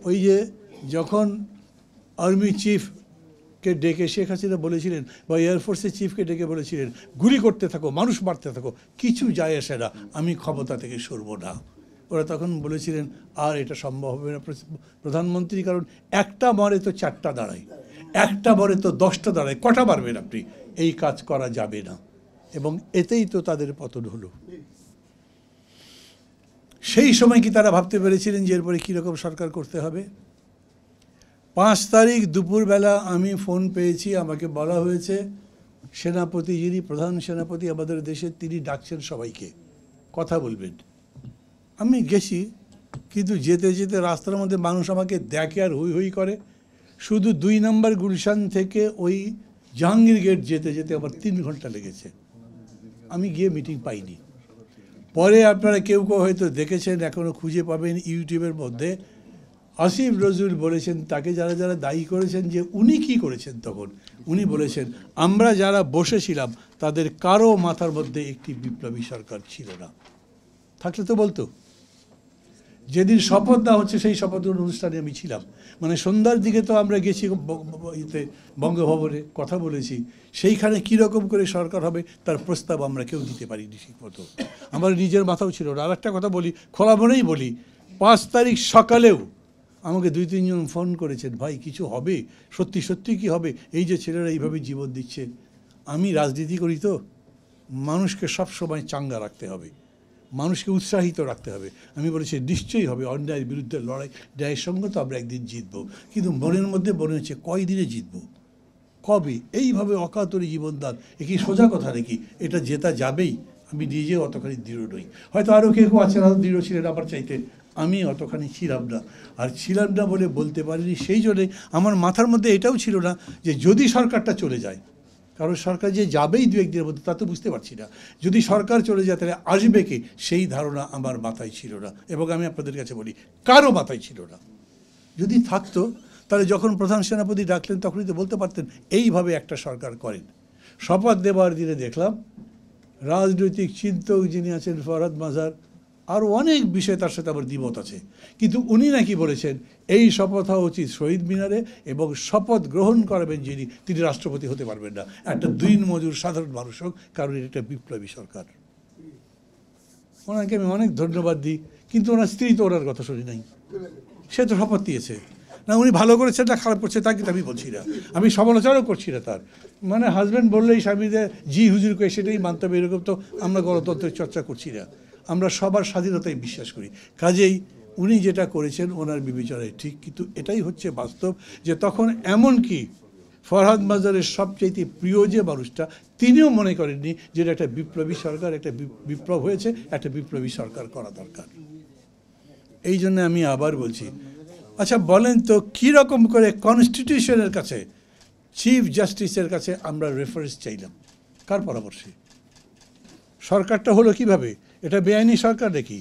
ওই যে যখন আর্মি চিফকে ডেকে শেখ হাসিনা বলেছিলেন বা এয়ারফোর্সের চিফকে ডেকে বলেছিলেন গুলি করতে থাকো, মানুষ মারতে থাকো, কিছু যায় আসে না, আমি ক্ষমতা থেকে সরব না। ওরা তখন বলেছিলেন আর এটা সম্ভব হবে না প্রধানমন্ত্রী, কারণ একটা মরে তো 4টা দাঁড়ায়, একটা মরে তো 10টা দাঁড়ায়, কটা মারবেন আপনি, এই কাজ করা যাবে না। এবং এতেই তো তাদের পতন হলো। সেই সময় কি তারা ভাবতে পেরেছিলেন যে এরপরে কীরকম সরকার করতে হবে? 5 তারিখ দুপুরবেলা আমি ফোন পেয়েছি, আমাকে বলা হয়েছে সেনাপতি, যিনি প্রধান সেনাপতি আমাদের দেশের, তিনি ডাকছেন সবাইকে, কথা বলবেন। আমি গেছি, কিন্তু যেতে যেতে রাস্তার মধ্যে মানুষ আমাকে দেখে আর হই হই করে। শুধু 2 নম্বর গুলশান থেকে ওই জাহাঙ্গীর গেট যেতে যেতে আমার 3 ঘন্টা লেগেছে। আমি গিয়ে মিটিং পাইনি। পরে আপনারা কেউ কেউ হয়তো দেখেছেন, এখনও খুঁজে পাবেন ইউটিউবের মধ্যে, আসিফ নজরুল বলেছেন তাকে যারা যারা দায়ী করেছেন যে উনি কি করেছেন, তখন উনি বলেছেন আমরা যারা বসেছিলাম তাদের কারো মাথার মধ্যে একটি বিপ্লবী সরকার ছিল না। থাকলে তো বলতো। যেদিন শপথ দেওয়া হচ্ছে সেই শপথ অনুষ্ঠানে আমি ছিলাম, মানে সন্ধ্যার দিকে তো আমরা গেছি বঙ্গভবনে, কথা বলেছি, সেইখানে কীরকম করে সরকার হবে তার প্রস্তাব আমরা কেউ দিতে পারিনি ঠিক মতো, আমার নিজের মাথাও ছিল না। আর একটা কথা বলি, খোলা মনেই বলি, 5 তারিখ সকালেও আমাকে 2-3 জন ফোন করেছেন, ভাই কিছু হবে, সত্যি সত্যি কি হবে, এই যে ছেলেরা এইভাবে জীবন দিচ্ছে। আমি রাজনীতি করি তো, মানুষকে সব সময় চাঙ্গা রাখতে হবে, মানুষকে উৎসাহিত রাখতে হবে। আমি বলেছি নিশ্চয়ই হবে, অন্যায়ের বিরুদ্ধে লড়াই, ন্যায়ের সঙ্গে তো আমরা একদিন জিতবো, কিন্তু মনের মধ্যে মনে হচ্ছে কয়দিনে জিতবো, কবে, এইভাবে অকাতরে জীবনদান, এ কি সোজা কথা নাকি? এটা জেতা যাবেই। আমি নিজেও অতখানি দৃঢ় নই, হয়তো আরও কেউ আছেন আরও দৃঢ় ছিলেন আমার চাইতে, আমি অতখানি ছিলাম না। আর ছিলাম না বলে বলতে পারিনি, সেই জন্যে আমার মাথার মধ্যে এটাও ছিল না যে যদি সরকারটা চলে যায়, কারণ সরকার যে যাবেই 2-1 দিনের মধ্যে তা তো বুঝতে পারছি না, যদি সরকার চলে যায় তাহলে আসবে কে, সেই ধারণা আমার মাথায় ছিল না। এবং আমি আপনাদের কাছে বলি কারো মাথায় ছিল না। যদি থাকতো তাহলে যখন প্রধান সেনাপতি ডাকলেন তখনই তো বলতে পারতেন এইভাবে একটা সরকার করেন। শপথ দেওয়ার দিনে দেখলাম রাজনৈতিক চিন্তক যিনি আছেন ফরহাদ মাজার, আরও অনেক বিষয়ে তার সাথে আমার দ্বিমত আছে, কিন্তু উনি নাকি বলেছেন এই শপথ হওয়া উচিত শহীদ মিনারে, এবং শপথ গ্রহণ করাবেন যিনি, তিনি রাষ্ট্রপতি হতে পারবেন না, একটা দিনমজুর সাধারণ মানুষ হোক, কারণ এটা বিপ্লবী সরকার। ওনাকে আমি অনেক ধন্যবাদ দিই, কিন্তু ওনার স্ত্রী তো ওনার কথা শুনি নাই, সে তো শপথ দিয়েছে না। উনি ভালো করেছেন না খারাপ করছে তা কিন্তু আমি বলছি না, আমি সমালোচনাও করছি না তার, মানে হাজব্যান্ড বললেই স্বামীদের জি হুজুর করে সেটাই মানতে হবে, এরকম তো আমরা গণতন্ত্রের চর্চা করছি না, আমরা সবার স্বাধীনতায় বিশ্বাস করি। কাজেই উনি যেটা করেছেন ওনার বিবেচনায় ঠিক, কিন্তু এটাই হচ্ছে বাস্তব যে তখন এমনকি ফরহাদ মাজারের সবচেয়ে প্রিয় যে মানুষটা, তিনিও মনে করেননি যে এটা একটা বিপ্লবী সরকার, একটা বিপ্লব হয়েছে, একটা বিপ্লবী সরকার করা দরকার। এই জন্য আমি আবার বলছি, আচ্ছা বলেন তো কীরকম করে কনস্টিটিউশনের কাছে, চিফ জাস্টিসের কাছে আমরা রেফারেন্স চাইলাম, কার পরামর্শে? সরকারটা হলো কিভাবে? এটা বেআইনি সরকার নাকি?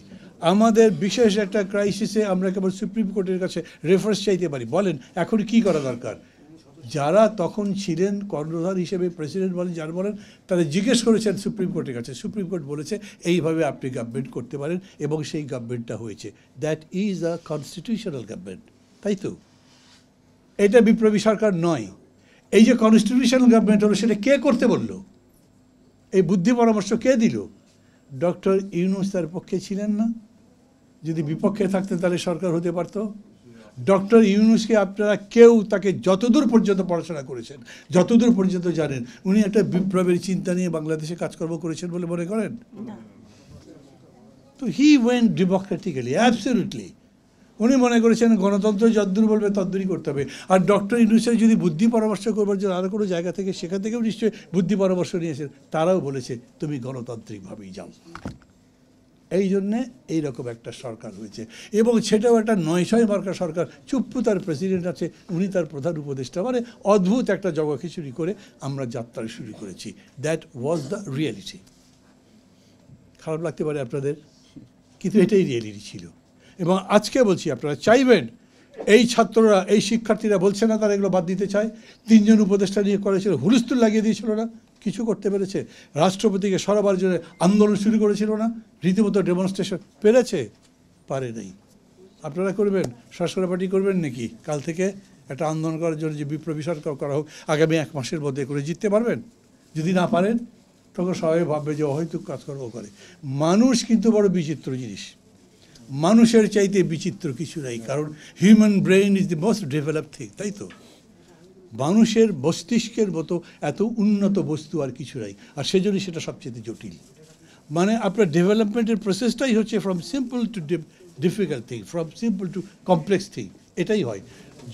আমাদের বিশেষ একটা ক্রাইসিসে আমরা কেবল সুপ্রিম কোর্টের কাছে রেফারেন্স চাইতে পারি? বলেন এখন কি করা দরকার? যারা তখন ছিলেন কর্ণধার হিসেবে, প্রেসিডেন্ট বলেন যারা বলেন, তারা জিজ্ঞেস করেছেন সুপ্রিম কোর্টের কাছে, সুপ্রিম কোর্ট বলেছে এইভাবে আপনি গভর্নমেন্ট করতে পারেন, এবং সেই গভর্নমেন্টটা হয়েছে। That is a constitutional government, তাই তো? এটা বিপ্লবী সরকার নয়। এই যে কনস্টিটিউশনাল গভর্নমেন্ট হলো, সেটা কে করতে বলল? এই বুদ্ধি পরামর্শ কে দিল? ডক্টর ইউনূস তার পক্ষে ছিলেন না? যদি বিপক্ষে থাকতেন তাহলে সরকার হতে পারত? ডক্টর ইউনূসকে আপনারা কেউ তাকে যতদূর পর্যন্ত পড়াশোনা করেছেন, যতদূর পর্যন্ত জানেন, উনি একটা বিপ্লবের চিন্তা নিয়ে বাংলাদেশে কাজকর্ম করেছেন বলে মনে করেন? তো হি ওয়েন্ট ডেমোক্রেটিক্যালি, অ্যাবসলিউটলি। উনি মনে করেছেন গণতন্ত্র যদ্দূর বলবে তদ্দূরই করতে হবে। আর ডক্টর ইউনূসের যদি বুদ্ধি পরামর্শ করবার জন্য আরও কোনো জায়গা থেকে, সেখান থেকেও নিশ্চয়ই বুদ্ধি পরামর্শ নিয়েছেন, তারাও বলেছে তুমি গণতান্ত্রিকভাবেই যাও। এই জন্যে এইরকম একটা সরকার হয়েছে, এবং সেটাও একটা 9-6 মার্কা সরকার। চুপ্পু তার প্রেসিডেন্ট আছে, উনি তার প্রধান উপদেষ্টা, মানে অদ্ভুত একটা জগাখিচুড়ি করে আমরা যাত্রা শুরু করেছি। That was the reality. খারাপ লাগতে পারে আপনাদের, কিন্তু এটাই রিয়েলিটি ছিল। এবং আজকে বলছি, আপনারা চাইবেন, এই ছাত্ররা, এই শিক্ষার্থীরা বলছে না তারা এগুলো বাদ দিতে চায়? 3 জন উপদেষ্টা নিয়ে করেছিল, হুলস্থুল লাগিয়ে দিয়েছিল না? কিছু করতে পেরেছে? রাষ্ট্রপতিকে সরাবার জন্য আন্দোলন শুরু করেছিল না? রীতিমতো ডেমনস্ট্রেশন পেরেছে? পারে নাই। আপনারা করবেন? সরকার পার্টি করবেন নাকি কাল থেকে একটা আন্দোলন করার জন্য যে বিপ্লবী সরকার করা হোক, আগামী 1 মাসের মধ্যে করে জিততে পারবেন? যদি না পারেন তখন সবাই ভাববে যে অহৈতুক কাজকর্ম করে। মানুষ কিন্তু বড় বিচিত্র জিনিস, মানুষের চাইতে বিচিত্র কিছু নাই, কারণ human brain is the most develop thing, তাই তো? মানুষের মস্তিষ্কের মতো এত উন্নত বস্তু আর কিছু নাই, আর সেজন্য সেটা সবচেয়ে জটিল। মানে আপনার ডেভেলপমেন্টের প্রসেসটাই হচ্ছে from simple to difficult thing, from simple to complex thing, এটাই হয়।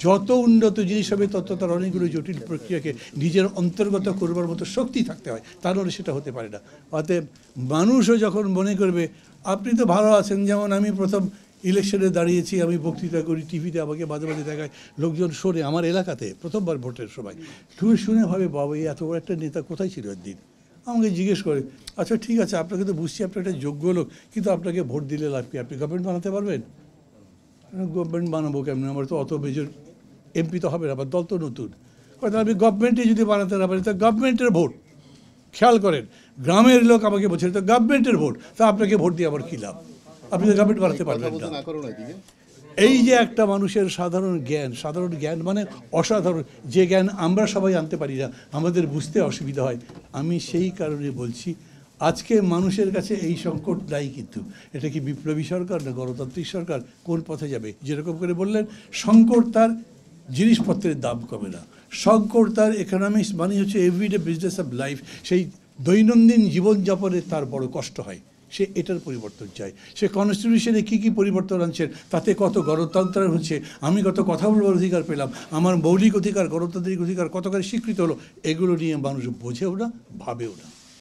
যত উন্নত জিনিস হবে তত তার অনেকগুলো জটিল প্রক্রিয়াকে নিজের অন্তর্গত করবার মতো শক্তি থাকতে হয়, তা নাহলে সেটা হতে পারে না। অতএব মানুষও যখন মনে করবে আপনি তো ভালো আছেন, যেমন আমি প্রথম ইলেকশনে দাঁড়িয়েছি, আমি বক্তৃতা করি, টিভিতে আমাকে মাঝে মাঝে দেখায়, লোকজন শোনে আমার এলাকাতে প্রথমবার ভোটের সময়, শুনে ভাবে বাবা এই এত বড় একটা নেতা কোথায় ছিল একদিন। আমাকে জিজ্ঞেস করে, আচ্ছা ঠিক আছে আপনাকে তো বুঝছি আপনি একটা যোগ্য লোক, কিন্তু আপনাকে ভোট দিলে লাভ কি? আপনি গভর্নমেন্ট বানাতে পারবেন? গভর্নমেন্ট বানাবো কেমন, আমার তো অত মেজর এমপি তো হবে না, আবার দল তো নতুন। হয়তো আমি গভর্নমেন্টে যদি বানাতে না পারি, তা গভর্নমেন্টের ভোট, খেয়াল করেন, গ্রামের লোক আমাকে বলছে তো গভর্নমেন্টের ভোট, তা আপনাকে ভোট দিয়ে আবার কী লাভ? আপনি তো গভর্নমেন্ট বানাতে পারবেন না। এই যে একটা মানুষের সাধারণ জ্ঞান মানে অসাধারণ, যে জ্ঞান আমরা সবাই আনতে পারি না, আমাদের বুঝতে অসুবিধা হয়। আমি সেই কারণে বলছি আজকে মানুষের কাছে এই সংকট নাই, কিন্তু এটা কি বিপ্লবী সরকার না গণতান্ত্রিক সরকার, কোন পথে যাবে? যেরকম করে বললেন, সংকট তার জিনিসপত্রের দাম কমে না, সংকট তার ইকোনমিক্স মানে হচ্ছে এভরিডে বিজনেস অফ লাইফ, সেই দৈনন্দিন জীবনযাপনে তার বড় কষ্ট হয়, সে এটার পরিবর্তন চায়। সে কনস্টিটিউশনে কী কী পরিবর্তন আনছেন, তাতে কত গণতন্ত্র হচ্ছে, আমি কত কথা বলবার অধিকার পেলাম, আমার মৌলিক অধিকার গণতান্ত্রিক অধিকার কতখানি স্বীকৃত হলো, এগুলো নিয়ে মানুষ বোঝেও না, ভাবেও না।